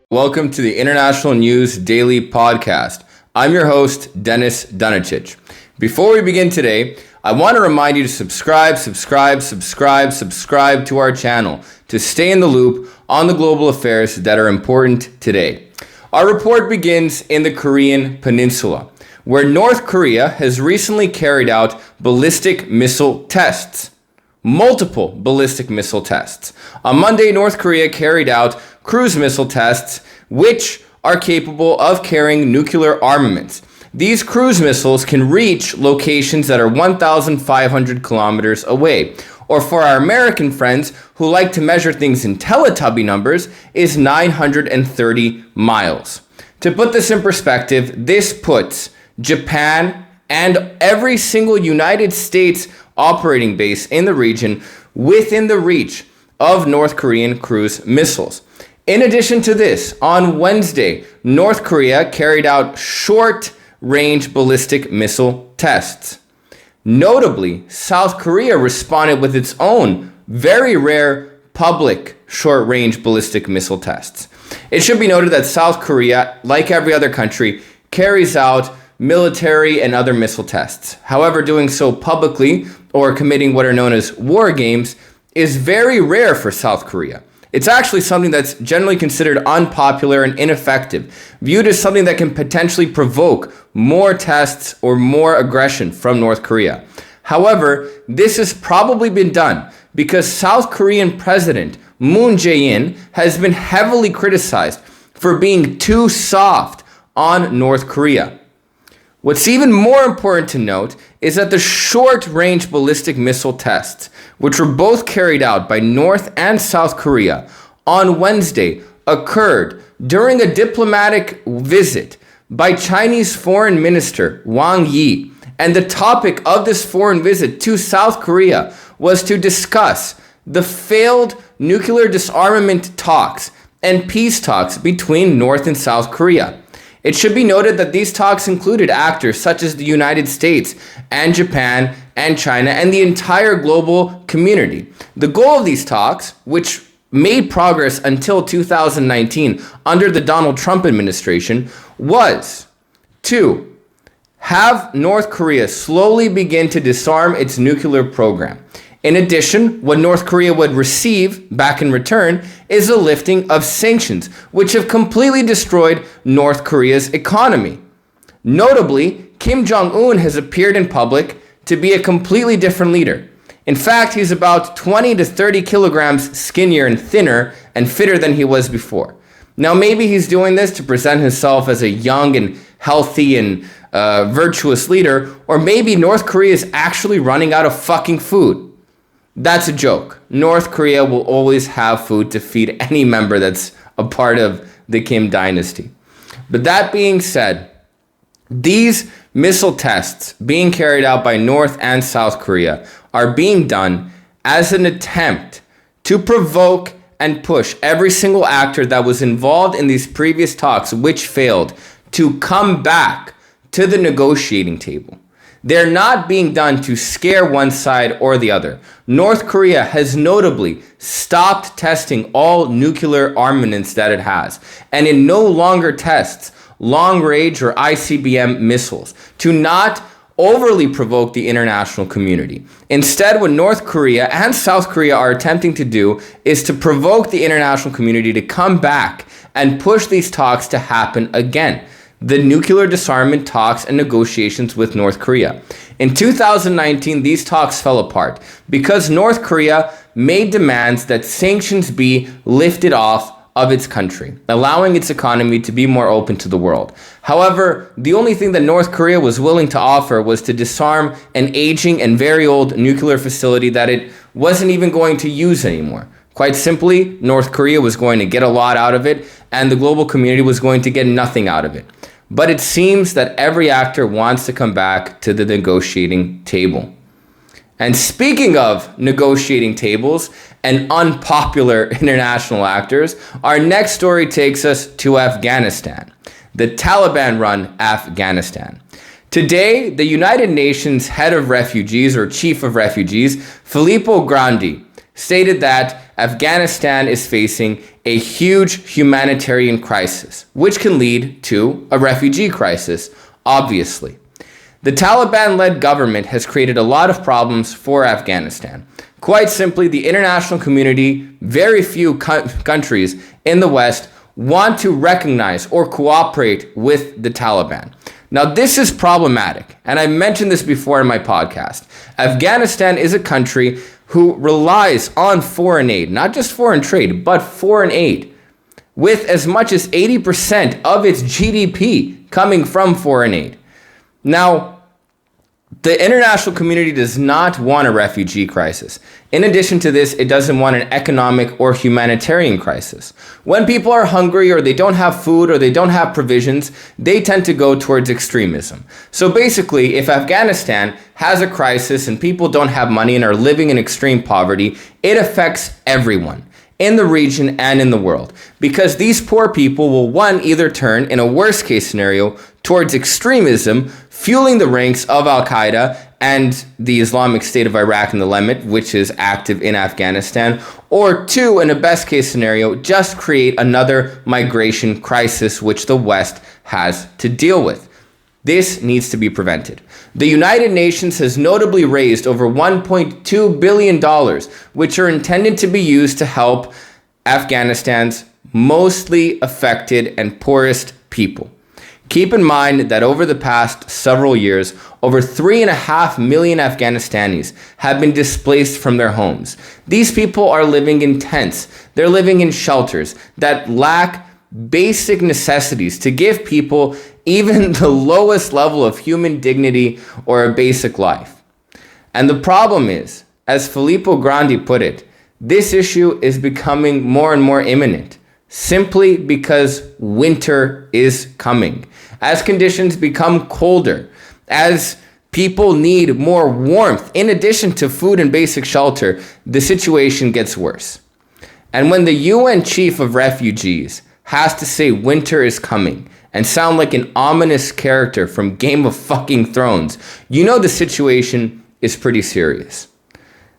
Welcome to the International News Daily Podcast. I'm your host, Dennis Dunicic. Before we begin today, I want to remind you to subscribe to our channel to stay in the loop on the global affairs that are important today. Our report begins in the Korean Peninsula, where North Korea has recently carried out ballistic missile tests. Multiple ballistic missile tests. On Monday, North Korea carried out cruise missile tests, which are capable of carrying nuclear armaments. These cruise missiles can reach locations that are 1,500 kilometers away, or for our American friends who like to measure things in Teletubby numbers, is 930 miles. To put this in perspective, this puts Japan and every single United States operating base in the region within the reach of North Korean cruise missiles. In addition to this, on Wednesday, North Korea carried out short-range ballistic missile tests. Notably, South Korea responded with its own very rare public short-range ballistic missile tests. It should be noted that South Korea, like every other country, carries out military and other missile tests. However, doing so publicly or committing what are known as war games is very rare for South Korea. It's actually something that's generally considered unpopular and ineffective, viewed as something that can potentially provoke more tests or more aggression from North Korea. However, this has probably been done because South Korean President Moon Jae-in has been heavily criticized for being too soft on North Korea. What's even more important to note is that the short-range ballistic missile tests, which were both carried out by North and South Korea on Wednesday, occurred during a diplomatic visit by Chinese Foreign Minister Wang Yi. And the topic of this foreign visit to South Korea was to discuss the failed nuclear disarmament talks and peace talks between North and South Korea. It should be noted that these talks included actors such as the United States and Japan and China and the entire global community. The goal of these talks, which made progress until 2019 under the Donald Trump administration, was to have North Korea slowly begin to disarm its nuclear program. In addition, what North Korea would receive back in return is a lifting of sanctions, which have completely destroyed North Korea's economy. Notably, Kim Jong-un has appeared in public to be a completely different leader. In fact, he's about 20 to 30 kilograms skinnier and thinner and fitter than he was before. Now, maybe he's doing this to present himself as a young and healthy and virtuous leader, or maybe North Korea is actually running out of fucking food. That's a joke. North Korea will always have food to feed any member that's a part of the Kim dynasty. But that being said, these missile tests being carried out by North and South Korea are being done as an attempt to provoke and push every single actor that was involved in these previous talks, which failed, to come back to the negotiating table. They're not being done to scare one side or the other. North Korea has notably stopped testing all nuclear armaments that it has, and it no longer tests long-range or ICBM missiles to not overly provoke the international community. Instead, what North Korea and South Korea are attempting to do is to provoke the international community to come back and push these talks to happen again. The nuclear disarmament talks and negotiations with North Korea. In 2019, these talks fell apart because North Korea made demands that sanctions be lifted off of its country, allowing its economy to be more open to the world. However, the only thing that North Korea was willing to offer was to disarm an aging and very old nuclear facility that it wasn't even going to use anymore. Quite simply, North Korea was going to get a lot out of it, and the global community was going to get nothing out of it. But it seems that every actor wants to come back to the negotiating table. And speaking of negotiating tables and unpopular international actors, our next story takes us to Afghanistan, the Taliban-run Afghanistan. Today, the United Nations head of refugees, or chief of refugees, Filippo Grandi, stated that Afghanistan is facing a huge humanitarian crisis, which can lead to a refugee crisis, obviously. The Taliban-led government has created a lot of problems for Afghanistan. Quite simply, the international community, very few countries in the West, want to recognize or cooperate with the Taliban. Now, this is problematic, and I mentioned this before in my podcast. Afghanistan is a country who relies on foreign aid, not just foreign trade, but foreign aid, with as much as 80% of its GDP coming from foreign aid. Now, the international community does not want a refugee crisis. In addition to this, it doesn't want an economic or humanitarian crisis. When people are hungry or they don't have food or they don't have provisions, they tend to go towards extremism. So basically, if Afghanistan has a crisis and people don't have money and are living in extreme poverty, it affects everyone in the region and in the world, because these poor people will, one, either turn, in a worst case scenario, towards extremism, fueling the ranks of Al-Qaeda and the Islamic State of Iraq and the Levant, which is active in Afghanistan, or two, in a best case scenario, just create another migration crisis which the West has to deal with. This needs to be prevented. The United Nations has notably raised over $1.2 billion, which are intended to be used to help Afghanistan's mostly affected and poorest people. Keep in mind that over the past several years, over 3.5 million Afghanistanis have been displaced from their homes. These people are living in tents. They're living in shelters that lack basic necessities to give people even the lowest level of human dignity or a basic life. And the problem is, as Filippo Grandi put it, this issue is becoming more and more imminent, simply because winter is coming. As conditions become colder, as people need more warmth, in addition to food and basic shelter, the situation gets worse. And when the UN Chief of Refugees has to say winter is coming and sound like an ominous character from Game of fucking Thrones, you know the situation is pretty serious.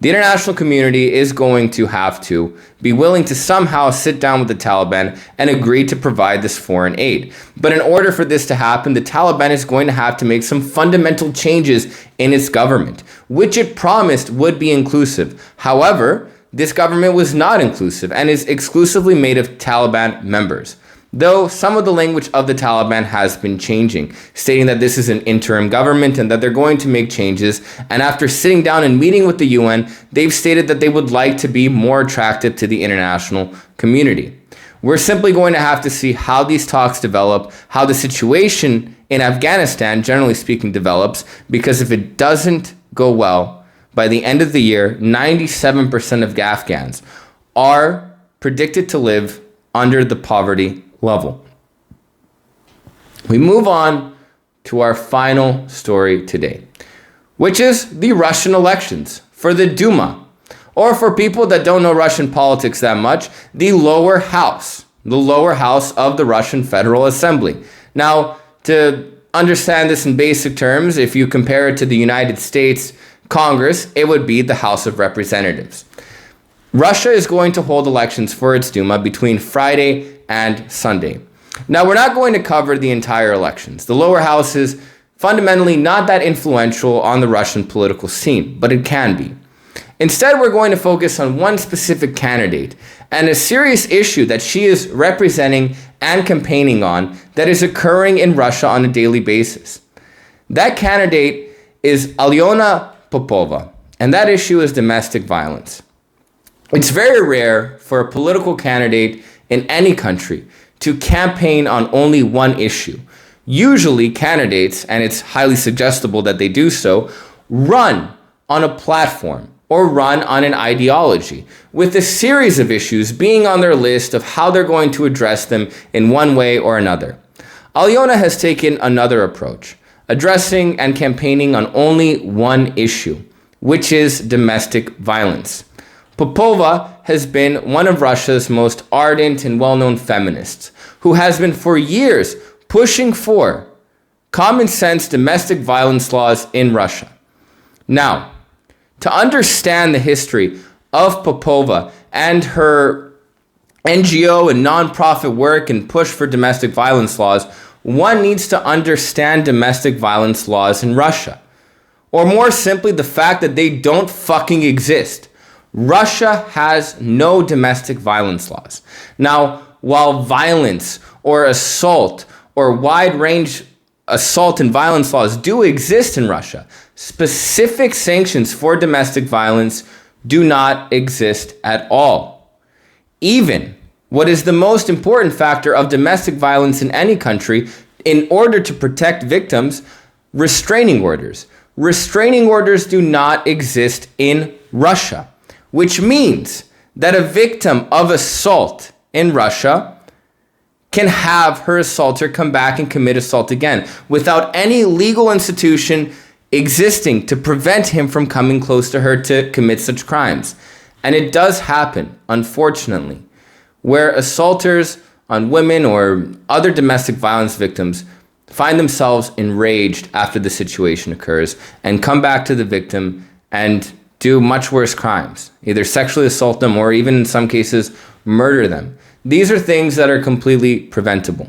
The international community is going to have to be willing to somehow sit down with the Taliban and agree to provide this foreign aid. But in order for this to happen, the Taliban is going to have to make some fundamental changes in its government, which it promised would be inclusive. However, this government was not inclusive and is exclusively made of Taliban members. Though some of the language of the Taliban has been changing, stating that this is an interim government and that they're going to make changes. And after sitting down and meeting with the UN, they've stated that they would like to be more attractive to the international community. We're simply going to have to see how these talks develop, how the situation in Afghanistan, generally speaking, develops, because if it doesn't go well, by the end of the year, 97% of Afghans are predicted to live under the poverty level. We move on to our final story today, which is the Russian elections for the Duma, or for people that don't know Russian politics that much, the lower house of the Russian Federal Assembly. Now, to understand this in basic terms, if you compare it to the United States Congress, it would be the House of Representatives. Russia is going to hold elections for its Duma between Friday and Sunday. Now, we're not going to cover the entire elections. The lower house is fundamentally not that influential on the Russian political scene, but it can be. Instead, we're going to focus on one specific candidate and a serious issue that she is representing and campaigning on that is occurring in Russia on a daily basis. That candidate is Alyona Popova, and that issue is domestic violence. It's very rare for a political candidate in any country to campaign on only one issue. Usually candidates, and it's highly suggestible that they do so, run on a platform or run on an ideology, with a series of issues being on their list of how they're going to address them in one way or another. Alyona has taken another approach, addressing and campaigning on only one issue, which is domestic violence. Popova has been one of Russia's most ardent and well-known feminists, who has been for years pushing for common sense domestic violence laws in Russia. Now, to understand the history of Popova and her NGO and nonprofit work and push for domestic violence laws, one needs to understand domestic violence laws in Russia. Or more simply, the fact that they don't fucking exist. Russia has no domestic violence laws. Now, while violence or assault or wide range assault and violence laws do exist in Russia, specific sanctions for domestic violence do not exist at all. Even what is the most important factor of domestic violence in any country, in order to protect victims, restraining orders. Restraining orders do not exist in Russia, which means that a victim of assault in Russia can have her assaulter come back and commit assault again without any legal institution existing to prevent him from coming close to her to commit such crimes. And it does happen, unfortunately, where assaulters on women or other domestic violence victims find themselves enraged after the situation occurs and come back to the victim and do much worse crimes, either sexually assault them or even in some cases murder them. These are things that are completely preventable.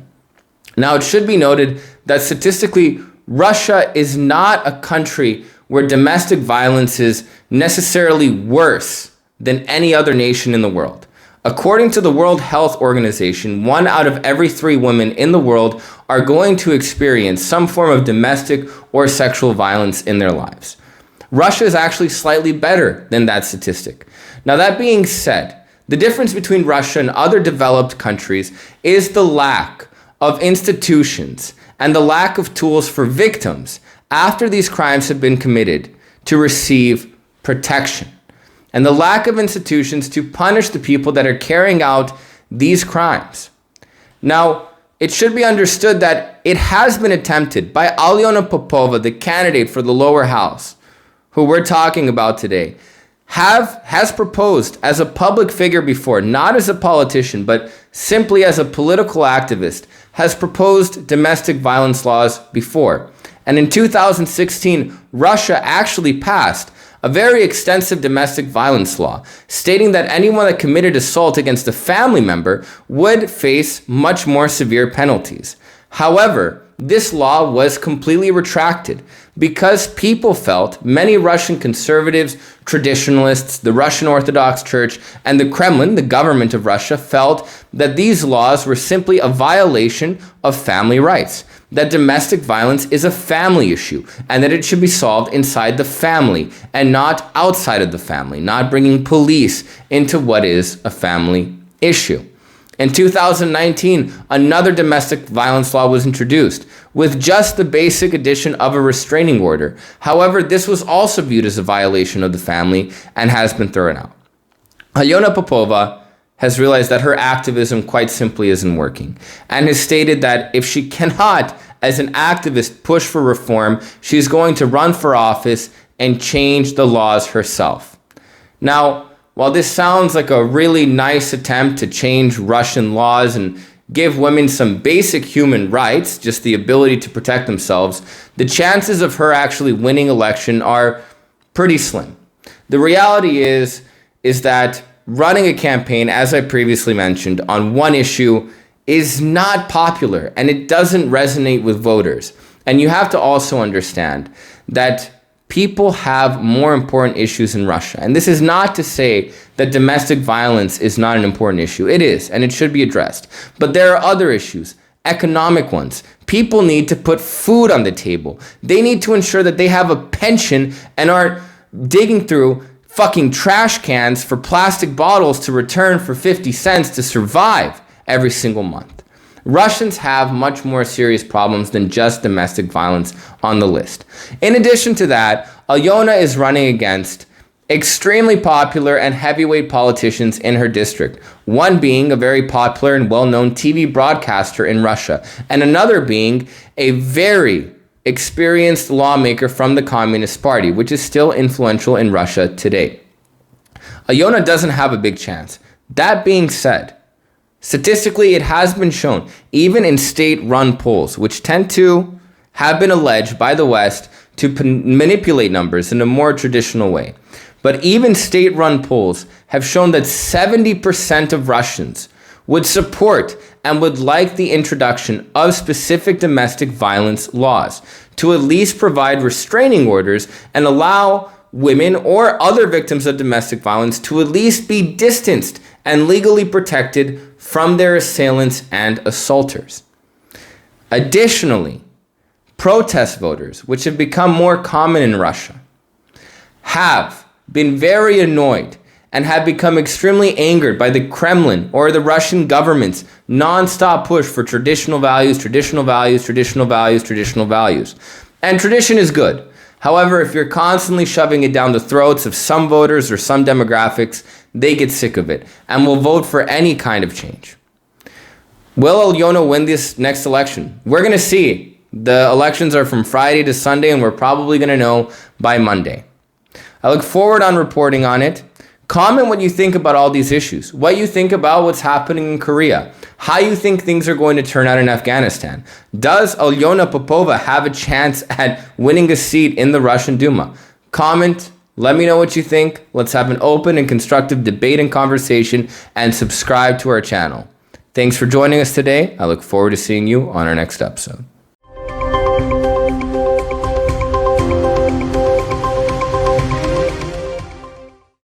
Now, it should be noted that statistically, Russia is not a country where domestic violence is necessarily worse than any other nation in the world. According to the World Health Organization, 1 out of every 3 women in the world are going to experience some form of domestic or sexual violence in their lives. Russia is actually slightly better than that statistic. Now, that being said, the difference between Russia and other developed countries is the lack of institutions and the lack of tools for victims after these crimes have been committed to receive protection, and the lack of institutions to punish the people that are carrying out these crimes. Now, it should be understood that it has been attempted by Alyona Popova, the candidate for the lower house, who we're talking about today, has proposed as a public figure before, not as a politician, but simply as a political activist, has proposed domestic violence laws before. And in 2016, Russia actually passed a very extensive domestic violence law, stating that anyone that committed assault against a family member would face much more severe penalties. However, this law was completely retracted because people felt, many Russian conservatives, traditionalists, the Russian Orthodox Church, and the Kremlin, the government of Russia, felt that these laws were simply a violation of family rights, that domestic violence is a family issue, and that it should be solved inside the family and not outside of the family, not bringing police into what is a family issue. In 2019, another domestic violence law was introduced with just the basic addition of a restraining order. However, this was also viewed as a violation of the family and has been thrown out. Alyona Popova has realized that her activism quite simply isn't working and has stated that if she cannot, as an activist, push for reform, she's going to run for office and change the laws herself. Now, while this sounds like a really nice attempt to change Russian laws and give women some basic human rights, just the ability to protect themselves, the chances of her actually winning election are pretty slim. The reality is that running a campaign, as I previously mentioned, on one issue is not popular and it doesn't resonate with voters. And you have to also understand that people have more important issues in Russia. And this is not to say that domestic violence is not an important issue. It is, and it should be addressed. But there are other issues, economic ones. People need to put food on the table. They need to ensure that they have a pension and aren't digging through fucking trash cans for plastic bottles to return for 50 cents to survive every single month. Russians have much more serious problems than just domestic violence on the list. In addition to that, Alyona is running against extremely popular and heavyweight politicians in her district, one being a very popular and well-known TV broadcaster in Russia, and another being a very experienced lawmaker from the Communist Party, which is still influential in Russia today. Alyona doesn't have a big chance. That being said, statistically, it has been shown, even in state-run polls, which tend to have been alleged by the West to manipulate numbers in a more traditional way. But even state-run polls have shown that 70% of Russians would support and would like the introduction of specific domestic violence laws to at least provide restraining orders and allow women or other victims of domestic violence to at least be distanced and legally protected from their assailants and assaulters. Additionally, protest voters, which have become more common in Russia, have been very annoyed and have become extremely angered by the Kremlin or the Russian government's non-stop push for traditional values, traditional values, traditional values, traditional values. And tradition is good. However, if you're constantly shoving it down the throats of some voters or some demographics, they get sick of it and will vote for any kind of change. Will Alyona win this next election? We're going to see. The elections are from Friday to Sunday, and we're probably going to know by Monday. I look forward on reporting on it. Comment what you think about all these issues, what you think about what's happening in Korea, how you think things are going to turn out in Afghanistan. Does Alyona Popova have a chance at winning a seat in the Russian Duma? Comment, let me know what you think. Let's have an open and constructive debate and conversation, and subscribe to our channel. Thanks for joining us today. I look forward to seeing you on our next episode.